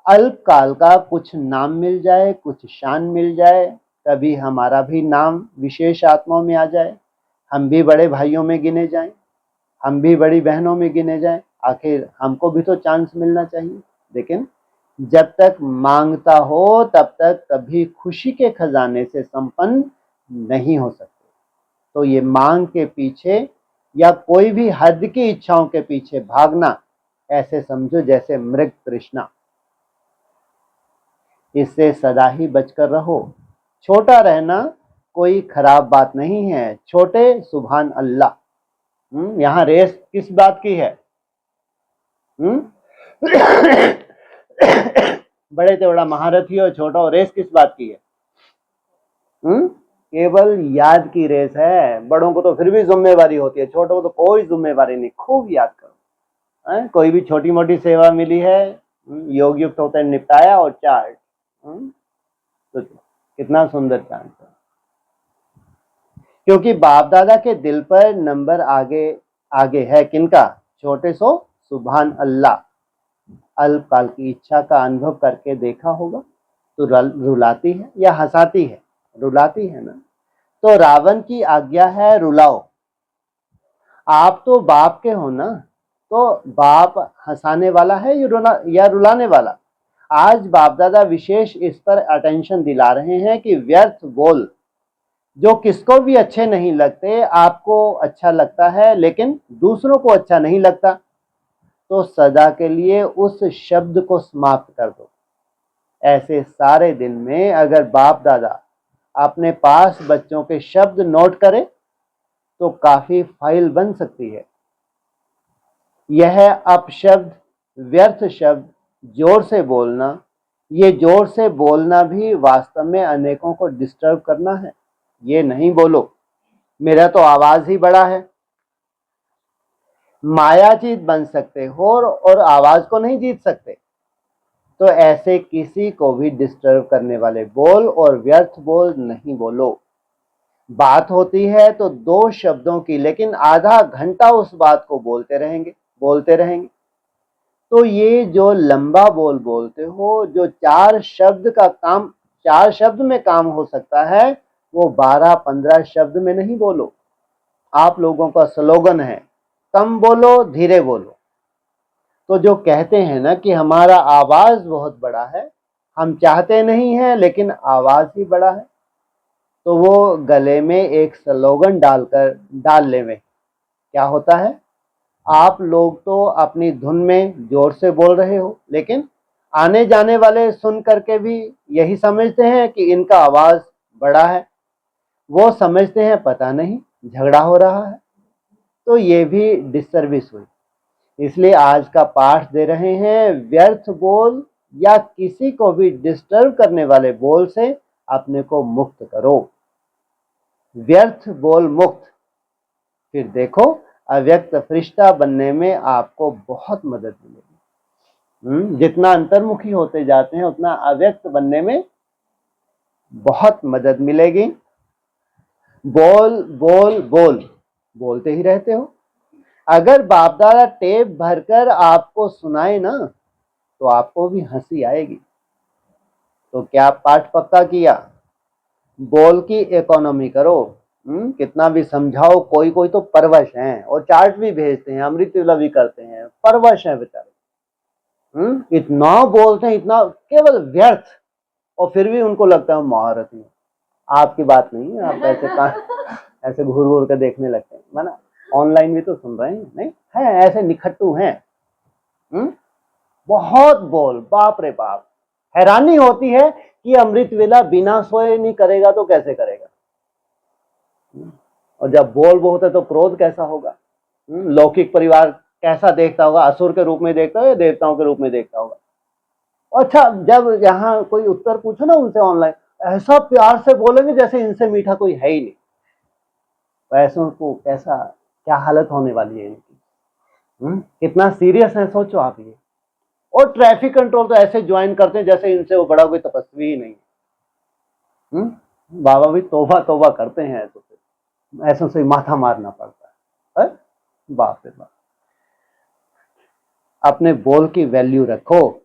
अल्पकाल का कुछ नाम मिल जाए, कुछ शान मिल जाए, कभी हमारा भी नाम विशेष आत्माओं में आ जाए, हम भी बड़े भाइयों में गिने जाएं, हम भी बड़ी बहनों में गिने जाएं, आखिर हमको भी तो चांस मिलना चाहिए। लेकिन जब तक मांगता हो तब तक कभी खुशी के खजाने से संपन्न नहीं हो सकते। तो ये मांग के पीछे या कोई भी हद की इच्छाओं के पीछे भागना ऐसे समझो जैसे मृग तृष्णा। इससे सदा ही बचकर रहो। छोटा रहना कोई खराब बात नहीं है, छोटे सुभान अल्लाह। यहाँ रेस किस बात की है? बड़े तो बड़ा महारथी हो, छोटा हो, रेस किस बात की है? केवल याद की रेस है। बड़ों को तो फिर भी जिम्मेवारी होती है, छोटों को तो कोई जिम्मेवारी नहीं। खूब याद करो। कोई भी छोटी मोटी सेवा मिली है, योग युक्त होता है, निपटाया और चार्ट। तो कितना सुंदर चांस है, क्योंकि बाप दादा के दिल पर नंबर आगे आगे है किनका? छोटे सो सुभान अल्लाह। अल्पकाल की इच्छा का अनुभव करके देखा होगा तो रुलाती है या हंसाती है? रुलाती है ना। तो रावण की आज्ञा है रुलाओ। आप तो बाप के हो ना, तो बाप हंसाने वाला है या रुलाने वाला? आज बाप दादा विशेष इस पर अटेंशन दिला रहे हैं कि व्यर्थ बोल जो किसको भी अच्छे नहीं लगते, आपको अच्छा लगता है लेकिन दूसरों को अच्छा नहीं लगता, तो सदा के लिए उस शब्द को समाप्त कर दो। ऐसे सारे दिन में अगर बाप दादा अपने पास बच्चों के शब्द नोट करें तो काफी फाइल बन सकती है। यह अपशब्द, व्यर्थ शब्द, जोर से बोलना, ये जोर से बोलना भी वास्तव में अनेकों को डिस्टर्ब करना है। ये नहीं बोलो मेरा तो आवाज ही बड़ा है। माया जीत बन सकते हो और आवाज को नहीं जीत सकते। तो ऐसे किसी को भी डिस्टर्ब करने वाले बोल और व्यर्थ बोल नहीं बोलो। बात होती है तो 2 शब्दों की, लेकिन आधा घंटा उस बात को बोलते रहेंगे। तो ये जो लंबा बोल बोलते हो, जो 4 शब्द में काम हो सकता है, वो 12-15 शब्द में नहीं बोलो। आप लोगों का स्लोगन है कम बोलो धीरे बोलो। तो जो कहते हैं ना कि हमारा आवाज बहुत बड़ा है, हम चाहते नहीं हैं लेकिन आवाज ही बड़ा है, तो वो गले में एक स्लोगन डाल लेवे। क्या होता है? आप लोग तो अपनी धुन में जोर से बोल रहे हो, लेकिन आने जाने वाले सुन करके भी यही समझते हैं कि इनका आवाज बड़ा है। वो समझते हैं पता नहीं झगड़ा हो रहा है। तो ये भी डिसर्विस हुई। इसलिए आज का पाठ दे रहे हैं, व्यर्थ बोल या किसी को भी डिस्टर्ब करने वाले बोल से अपने को मुक्त करो। व्यर्थ बोल मुक्त, फिर देखो अव्यक्त फरिश्ता बनने में आपको बहुत मदद मिलेगी। जितना अंतर्मुखी होते जाते हैं उतना अव्यक्त बनने में बहुत मदद मिलेगी। बोल बोल बोल बोलते ही रहते हो। अगर बाप दादा टेप भरकर आपको सुनाए ना तो आपको भी हंसी आएगी। तो क्या पाठ पक्का किया? बोल की इकोनॉमी करो। कितना भी समझाओ, कोई कोई तो परवश हैं और चार्ट भी भेजते हैं, अमृत विला भी करते हैं, परवश हैं बेचारे। इतना बोलते हैं, इतना केवल व्यर्थ, और फिर भी उनको लगता है महारथी है। आपकी बात नहीं है, आप ऐसे घूर घूर कर देखने लगते हैं। माना ऑनलाइन भी तो सुन रहे हैं, नहीं है ऐसे निखट्टू हैं। बहुत बोल, बाप रे बाप। हैरानी होती है कि अमृत वेला बिना सोए नहीं करेगा तो कैसे करेगा। और जब बोल बहुत है तो क्रोध कैसा होगा। लौकिक परिवार कैसा देखता होगा, असुर के रूप में देखता होगा या देवताओं के रूप में देखता होगा। अच्छा, जब यहाँ कोई उत्तर पूछो ना उनसे ऑनलाइन, ऐसा प्यार से बोलेंगे जैसे इनसे मीठा कोई है ही नहीं। ऐसों को कैसा क्या हालत होने वाली है इनकी। कितना सीरियस है सोचो आप ये। और ट्रैफिक कंट्रोल तो ऐसे ज्वाइन करते हैं जैसे इनसे वो बड़ा कोई तपस्वी ही नहीं। बाबा भी तौबा तौबा करते हैं, ऐसों से माथा मारना पड़ता है। बाप रे बाप। अपने बोल की वैल्यू रखो।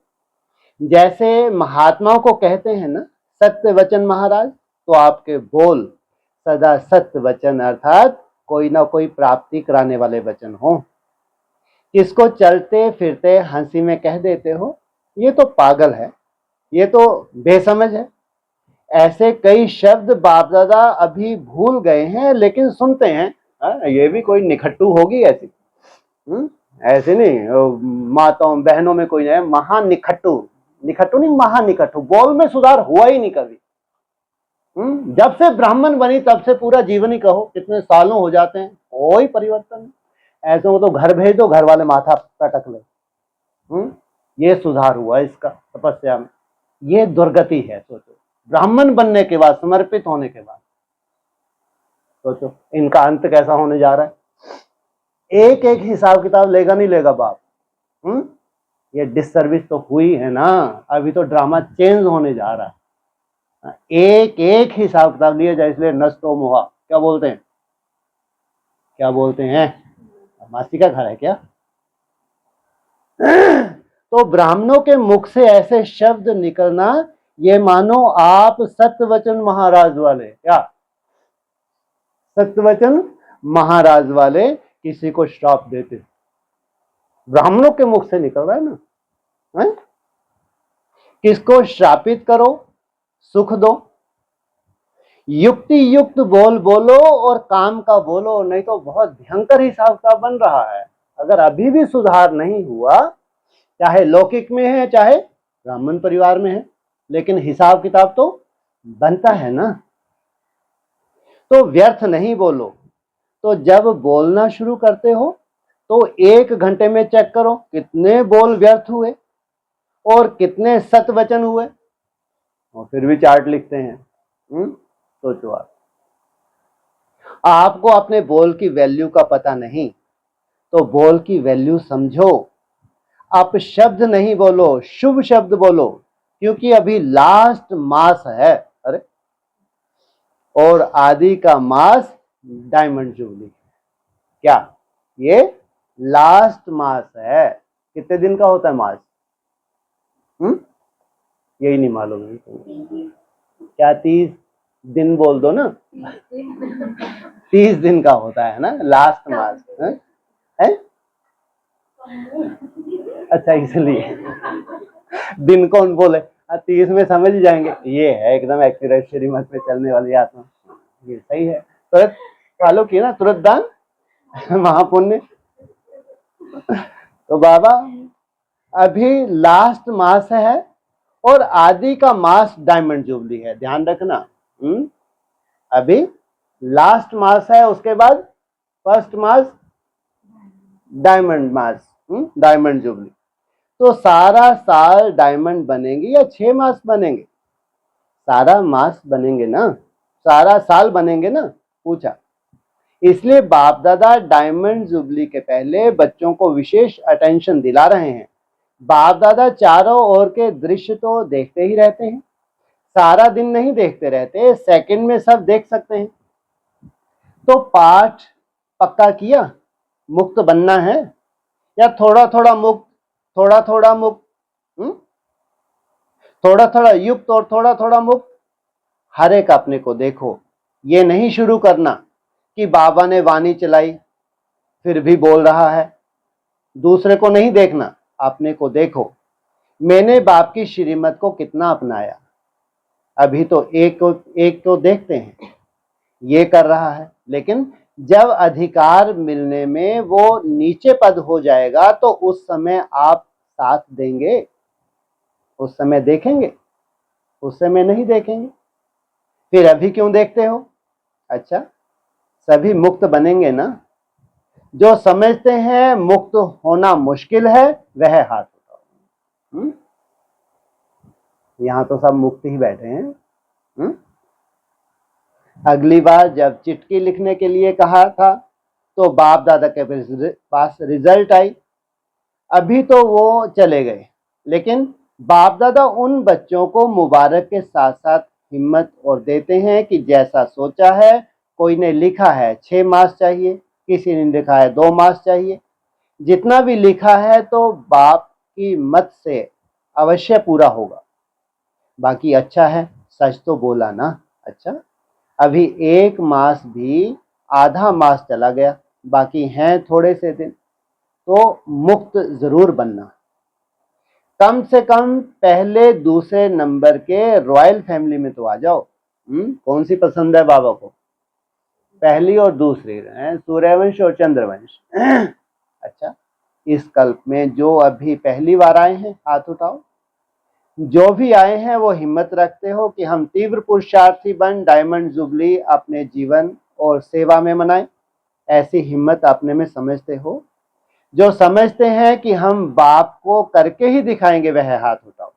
जैसे महात्माओं को कहते हैं ना सत्य वचन महाराज, तो आपके बोल सदा सत्य वचन अर्थात कोई ना कोई प्राप्ति कराने वाले वचन हो। किसको चलते फिरते हंसी में कह देते हो ये तो पागल है, ये तो बेसमझ है। ऐसे कई शब्द बाप दादा अभी भूल गए हैं लेकिन सुनते हैं। ये भी कोई निखट्टू होगी ऐसी। ऐसे नहीं माताओं बहनों में कोई नहीं, महान निखट्टू, निखट्टू नहीं महान निखट्टू, बोल में सुधार हुआ ही नहीं कभी। जब से ब्राह्मण बनी तब से पूरा जीवन ही कहो कितने सालों हो जाते हैं, कोई परिवर्तन नहीं। ऐसे हो तो घर भेज दो, घर वाले माथा पटक ले। ये सुधार हुआ इसका तपस्या में। ये दुर्गति है। सोचो ब्राह्मण बनने के बाद, समर्पित होने के बाद सोचो इनका अंत कैसा होने जा रहा है। एक एक हिसाब किताब लेगा नहीं लेगा बाप। ये डिससर्विस तो हुई है ना। अभी तो ड्रामा चेंज होने जा रहा है। एक एक हिसाब किताब लिया जाए, इसलिए नष्टो मोहा क्या बोलते हैं, क्या बोलते हैं, मासी का घर है क्या। तो ब्राह्मणों के मुख से ऐसे शब्द निकलना, ये मानो आप सत्यवचन महाराज वाले, क्या सत्यवचन महाराज वाले किसी को श्राप देते। ब्राह्मणों के मुख से निकल रहा है ना। है? किसको श्रापित करो, सुख दो। युक्ति युक्त बोल बोलो और काम का बोलो, नहीं तो बहुत भयंकर हिसाब का बन रहा है। अगर अभी भी सुधार नहीं हुआ, चाहे लौकिक में है चाहे ब्राह्मण परिवार में है, लेकिन हिसाब किताब तो बनता है ना। तो व्यर्थ नहीं बोलो। तो जब बोलना शुरू करते हो तो 1 घंटे में चेक करो कितने बोल व्यर्थ हुए और कितने सतवचन हुए, और फिर भी चार्ट लिखते हैं। सोचो आपको अपने बोल की वैल्यू का पता नहीं, तो बोल की वैल्यू समझो। आप शब्द नहीं बोलो, शुभ शब्द बोलो, क्योंकि अभी लास्ट मास है। अरे और आदि का मास डायमंड जुबली, क्या ये लास्ट मास है। कितने दिन का होता है मास, यही नहीं मालूम है क्या। 30 दिन बोल दो ना। 30 दिन का होता है ना लास्ट मास है? अच्छा इसलिए दिन कौन बोले, 30 में समझ ही जाएंगे। ये है एकदम एक्यूरेट श्रीमत पे चलने वाली आत्मा। ये सही है। तुरंत फॉलो किया ना, तुरंत दान महापुण्य। तो बाबा अभी लास्ट मास है और आदि का मास डायमंड जुबली है, ध्यान रखना। अभी लास्ट मास है, उसके बाद फर्स्ट मास डायमंड मास, डायमंड जुबली। तो सारा साल डायमंड बनेंगे या 6 मास बनेंगे? सारा मास बनेंगे ना, सारा साल बनेंगे ना, पूछा। इसलिए बाप दादा डायमंड जुबली के पहले बच्चों को विशेष अटेंशन दिला रहे हैं। बाप दादा चारों ओर के दृश्य तो देखते ही रहते हैं, सारा दिन नहीं देखते रहते, सेकंड में सब देख सकते हैं। तो पाठ पक्का किया, मुक्त बनना है या थोड़ा थोड़ा मुक्त, थोड़ा थोड़ा मुक्त, थोड़ा थोड़ा युक्त और थोड़ा थोड़ा मुक्त। हर एक अपने को देखो। ये नहीं शुरू करना कि बाबा ने वाणी चलाई फिर भी बोल रहा है। दूसरे को नहीं देखना, अपने को देखो। मैंने बाप की श्रीमत को कितना अपनाया। अभी तो एक को देखते हैं, ये कर रहा है, लेकिन जब अधिकार मिलने में वो नीचे पद हो जाएगा तो उस समय आप साथ देंगे। उस समय देखेंगे? उस समय नहीं देखेंगे। फिर अभी क्यों देखते हो? अच्छा, सभी मुक्त बनेंगे ना? जो समझते हैं मुक्त होना मुश्किल है वह हाथ उठाओ। यहां तो सब मुक्त ही बैठे हैं। अगली बार जब चिट्ठी लिखने के लिए कहा था तो बाप दादा के पास रिजल्ट आई। अभी तो वो चले गए, लेकिन बाप दादा उन बच्चों को मुबारक के साथ साथ हिम्मत और देते हैं कि जैसा सोचा है। कोई ने लिखा है 6 मास चाहिए, किसी ने लिखा है 2 मास चाहिए। जितना भी लिखा है तो बाप की मत से अवश्य पूरा होगा। बाकी अच्छा है, सच तो बोला ना। अच्छा, अभी 1 मास भी आधा मास चला गया, बाकी हैं थोड़े से दिन, तो मुक्त जरूर बनना। कम से कम पहले दूसरे नंबर के रॉयल फैमिली में तो आ जाओ। कौन सी पसंद है बाबा को? पहली और दूसरी, सूर्यवंश और चंद्रवंश। अच्छा, इस कल्प में जो अभी पहली बार आए हैं हाथ उठाओ। जो भी आए हैं वो हिम्मत रखते हो कि हम तीव्र पुरुषार्थी बन डायमंड जुबली अपने जीवन और सेवा में मनाएं? ऐसी हिम्मत अपने में समझते हो? जो समझते हैं कि हम बाप को करके ही दिखाएंगे वह हाथ उठाओ।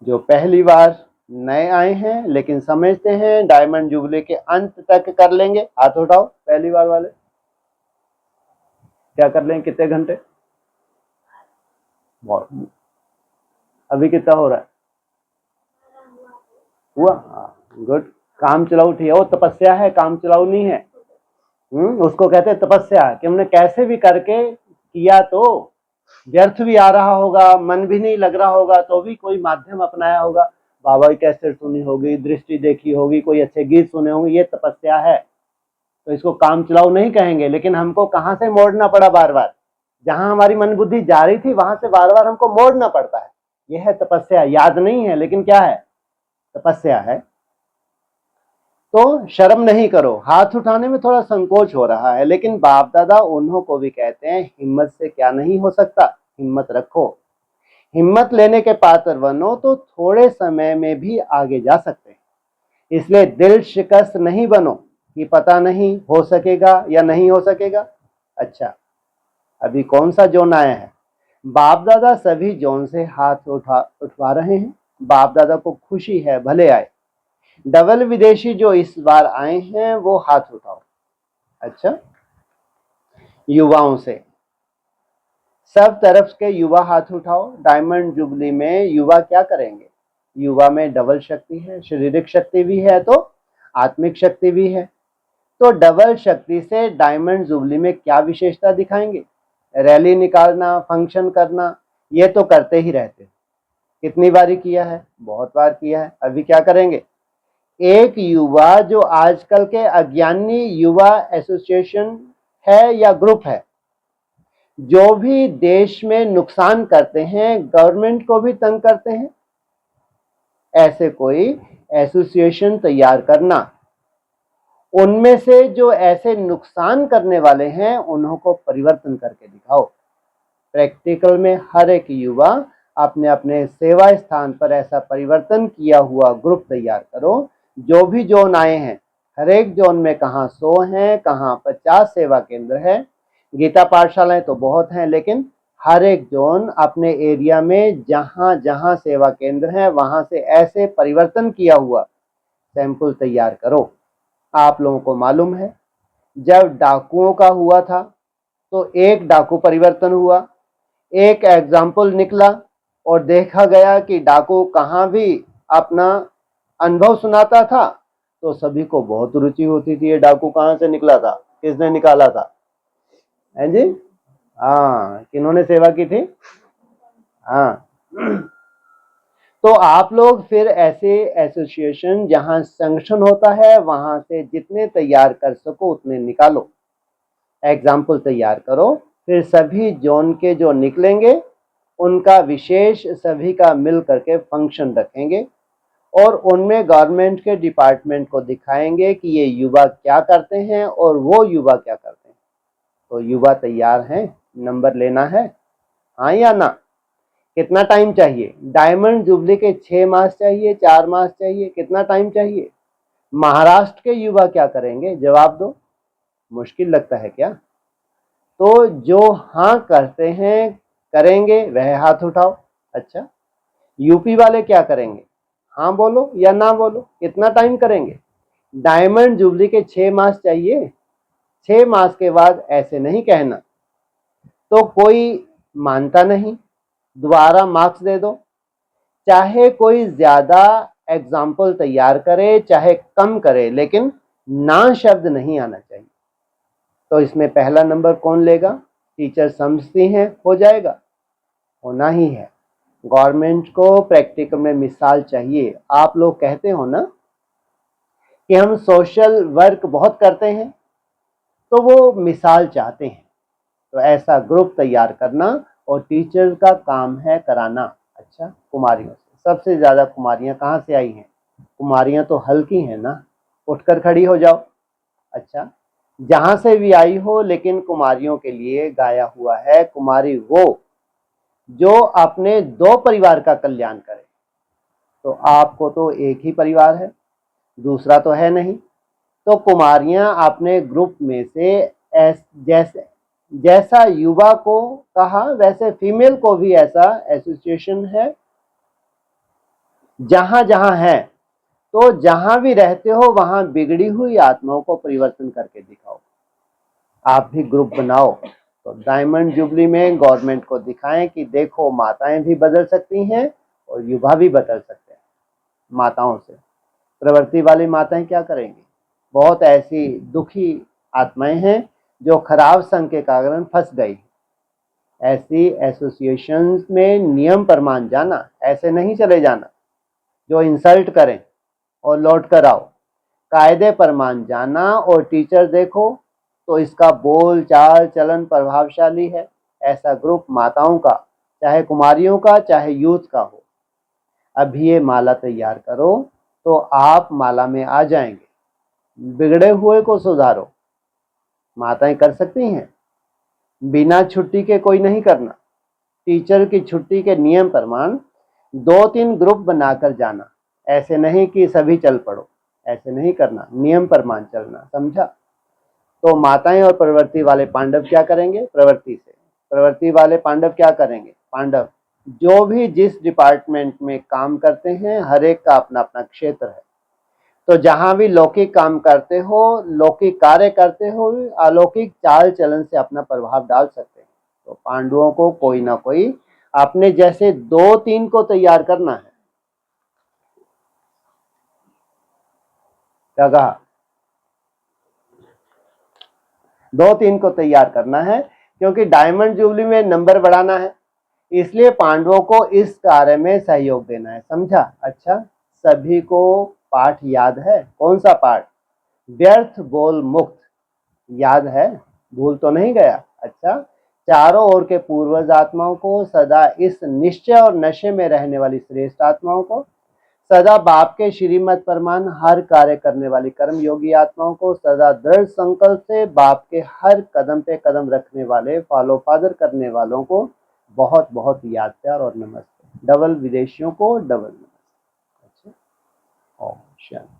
जो पहली बार नए आए हैं लेकिन समझते हैं डायमंड जुबली के अंत तक कर लेंगे, हाथ उठाओ। पहली बार वाले क्या कर लेंगे? कितने घंटे? बहुत। अभी कितना हो रहा है? हुआ? गुड। काम चलाऊ ठीक है, वो तपस्या है, काम चलाऊ नहीं है। उसको कहते हैं तपस्या, कि हमने कैसे भी करके किया, तो व्यर्थ भी आ रहा होगा, मन भी नहीं लग रहा होगा, तो भी कोई माध्यम अपनाया होगा। बाबा की कैसेट सुनी होगी, दृष्टि देखी होगी, कोई अच्छे गीत सुने होंगे, ये तपस्या है। तो इसको काम चलाऊ नहीं कहेंगे, लेकिन हमको कहाँ से मोड़ना पड़ा बार बार? जहां हमारी मन बुद्धि जा रही थी वहां से बार बार हमको मोड़ना पड़ता है। यह है तपस्या। याद नहीं है लेकिन क्या है? तपस्या है। तो शर्म नहीं करो। हाथ उठाने में थोड़ा संकोच हो रहा है, लेकिन बाप दादा उन्हों को भी कहते हैं हिम्मत से क्या नहीं हो सकता, हिम्मत रखो। हिम्मत लेने के पात्र बनो तो थोड़े समय में भी आगे जा सकते हैं। इसलिए दिल शिकस्त नहीं बनो कि पता नहीं हो सकेगा या नहीं हो सकेगा। अच्छा, अभी कौन सा जोन आया है? बाप दादा सभी जोन से हाथ उठवा रहे हैं। बाप दादा को खुशी है, भले आए। डबल विदेशी जो इस बार आए हैं वो हाथ उठाओ। अच्छा, युवाओं से, सब तरफ के युवा हाथ उठाओ। डायमंड जुबली में युवा क्या करेंगे? युवा में डबल शक्ति है, शारीरिक शक्ति भी है तो आत्मिक शक्ति भी है। तो डबल शक्ति से डायमंड जुबली में क्या विशेषता दिखाएंगे? रैली निकालना, फंक्शन करना, ये तो करते ही रहते। कितनी बारी किया है? बहुत बार किया है। अभी क्या करेंगे? एक युवा जो आजकल के अज्ञानी युवा एसोसिएशन है या ग्रुप है, जो भी देश में नुकसान करते हैं, गवर्नमेंट को भी तंग करते हैं, ऐसे कोई एसोसिएशन तैयार करना। उनमें से जो ऐसे नुकसान करने वाले हैं उन्हों को परिवर्तन करके दिखाओ। प्रैक्टिकल में हर एक युवा अपने अपने सेवा स्थान पर ऐसा परिवर्तन किया हुआ ग्रुप तैयार करो। जो भी जोन आए हैं, हर एक जोन में कहाँ 100 हैं, कहाँ 50 सेवा केंद्र है। गीता पाठशालाएं तो बहुत हैं, लेकिन हर एक जोन अपने एरिया में जहां जहां सेवा केंद्र है वहां से ऐसे परिवर्तन किया हुआ सैंपल तैयार करो। आप लोगों को मालूम है, जब डाकुओं का हुआ था तो एक डाकू परिवर्तन हुआ, एक एग्जाम्पल निकला और देखा गया कि डाकू कहाँ भी अपना अनुभव सुनाता था तो सभी को बहुत रुचि होती थी। ये डाकू कहाँ से निकला था, किसने निकाला था? है जी? हाँ, किन्होंने सेवा की थी? हाँ। तो आप लोग फिर ऐसे एसोसिएशन जहां संगठन होता है वहां से जितने तैयार कर सको उतने निकालो, एग्जाम्पल तैयार करो। फिर सभी जोन के जो निकलेंगे उनका विशेष सभी का मिल करके फंक्शन रखेंगे और उनमें गवर्नमेंट के डिपार्टमेंट को दिखाएंगे कि ये युवा क्या करते हैं और वो युवा क्या करते हैं। तो युवा तैयार हैं? नंबर लेना है, हाँ या ना? कितना टाइम चाहिए? डायमंड जुबली के 6 मास चाहिए, 4 मास चाहिए, कितना टाइम चाहिए? महाराष्ट्र के युवा क्या करेंगे? जवाब दो। मुश्किल लगता है क्या? तो जो हाँ करते हैं, करेंगे, वह हाथ उठाओ। अच्छा, यूपी वाले क्या करेंगे? हाँ बोलो या ना बोलो, कितना टाइम करेंगे? डायमंड जुबली के 6 मास चाहिए, 6 मास के बाद ऐसे नहीं कहना। तो कोई मानता नहीं, दोबारा मार्क्स दे दो। चाहे कोई ज्यादा एग्जाम्पल तैयार करे चाहे कम करे, लेकिन ना शब्द नहीं आना चाहिए। तो इसमें पहला नंबर कौन लेगा? टीचर समझती हैं, हो जाएगा, होना ही है। गवर्नमेंट को प्रैक्टिकल में मिसाल चाहिए। आप लोग कहते हो ना कि हम सोशल वर्क बहुत करते हैं, तो वो मिसाल चाहते हैं। तो ऐसा ग्रुप तैयार करना, और टीचर का काम है कराना। अच्छा, कुमारियों से सबसे ज्यादा कुमारियां कहाँ से आई हैं? कुमारियां तो हल्की हैं ना, उठकर खड़ी हो जाओ। अच्छा, जहां से भी आई हो, लेकिन कुमारियों के लिए गाया हुआ है। कुमारी वो जो अपने 2 परिवार का कल्याण करे। तो आपको तो एक ही परिवार है, दूसरा तो है नहीं। तो कुमारियां अपने ग्रुप में से जैसे जैसा युवा को कहा, वैसे फीमेल को भी ऐसा एसोसिएशन है। जहां जहां है, तो जहां भी रहते हो वहां बिगड़ी हुई आत्माओं को परिवर्तन करके दिखाओ। आप भी ग्रुप बनाओ। तो डायमंड जुबली में गवर्नमेंट को दिखाएं कि देखो, माताएं भी बदल सकती हैं और युवा भी बदल सकते हैं। माताओं से प्रवृत्ति वाली माताएं क्या करेंगी? बहुत ऐसी दुखी आत्माएं हैं जो खराब संघ के कारण फंस गई। ऐसी एसोसिएशंस में नियम प्रमाण जाना, ऐसे नहीं चले जाना जो इंसल्ट करें और लौट कर आओ। कायदे प्रमाण जाना, और टीचर देखो तो इसका बोल चाल चलन प्रभावशाली है। ऐसा ग्रुप माताओं का, चाहे कुमारियों का चाहे यूथ का हो। अभी ये माला तैयार करो तो आप माला में आ जाएंगे। बिगड़े हुए को सुधारो, माताएं कर सकती हैं। बिना छुट्टी के कोई नहीं करना। टीचर की छुट्टी के नियम प्रमाण 2-3 ग्रुप बनाकर जाना। ऐसे नहीं कि सभी चल पड़ो, ऐसे नहीं करना, नियम प्रमाण चलना, समझा? तो माताएं और प्रवृत्ति वाले पांडव क्या करेंगे? प्रवृत्ति से प्रवृत्ति वाले पांडव क्या करेंगे? पांडव जो भी जिस डिपार्टमेंट में काम करते हैं, हर एक का अपना अपना क्षेत्र है। तो जहां भी लौकिक काम करते हो, लौकिक कार्य करते हो, अलौकिक चाल चलन से अपना प्रभाव डाल सकते हैं। तो पांडवों को कोई ना कोई अपने जैसे 2-3 को तैयार करना है। क्या कहा? 2-3 को तैयार करना है, क्योंकि डायमंड जुबली में नंबर बढ़ाना है। इसलिए पांडवों को इस कार्य में सहयोग देना है, समझा? अच्छा, सभी को पाठ याद है? कौन सा पाठ? व्यर्थ बोल मुक्त याद है? भूल तो नहीं गया? अच्छा, चारों ओर के पूर्वज आत्माओं को, सदा इस निश्चय और नशे में रहने वाली श्रेष्ठ आत्माओं को, सदा बाप के श्रीमत प्रमाण हर कार्य करने वाली कर्म योगी आत्माओं को, सदा दृढ़ संकल्प से बाप के हर कदम पे कदम रखने वाले, फॉलो फादर करने वालों को बहुत बहुत याद प्यार और नमस्ते। डबल विदेशियों को डबल नमस्ते। अच्छा, ओम शांति।